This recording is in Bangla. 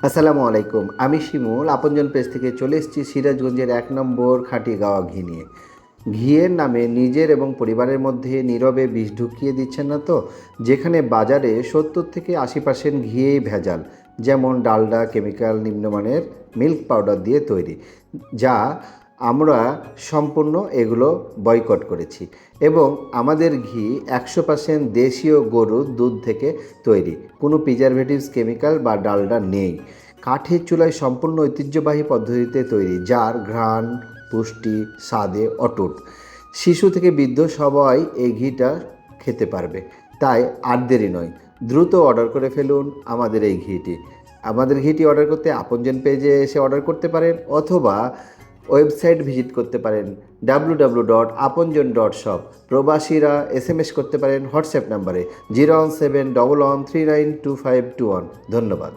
আসসালামু আলাইকুম। আমি শিমুল আপনজন পেজ থেকে চলে এসেছি সিরাজগঞ্জের ১ নম্বর খাঁটি গাওয়া ঘি নিয়ে। ঘিয়ের নামে নিজের এবং পরিবারের মধ্যে নীরবে বিষ ঢুকিয়ে দিচ্ছেন না তো? যেখানে বাজারে ৭০ থেকে ৮০% ঘিয়েই ভেজাল। যেমন ডালডা কেমিক্যাল নিম্নমানের মিল্ক পাউডার দিয়ে তৈরি। যা আমরা সম্পূর্ণ এগুলো বয়কট করেছি এবং আমাদের ঘি ১০০% দেশীয় গরুর দুধ থেকে তৈরি। কোনো প্রিজারভেটিভস কেমিক্যাল বা ডালডা নেই। কাঠের চুলায় সম্পূর্ণ ঐতিহ্যবাহী পদ্ধতিতে তৈরি, যার ঘ্রাণ, পুষ্টি, স্বাদে অটুট। শিশু থেকে বৃদ্ধ সবাই এই ঘিটা খেতে পারবে। তাই আর দেরি নয়, দ্রুত অর্ডার করে ফেলুন আমাদের এই ঘিটি। আমাদের ঘিটি অর্ডার করতে আপনজন পেজে এসে অর্ডার করতে পারেন, অথবা ওয়েবসাইট ভিজিট করতে পারেন www.aponjon.shop। প্রবাসীরা SMS করতে পারেন হোয়াটসঅ্যাপ নাম্বারে 01711392521। ধন্যবাদ।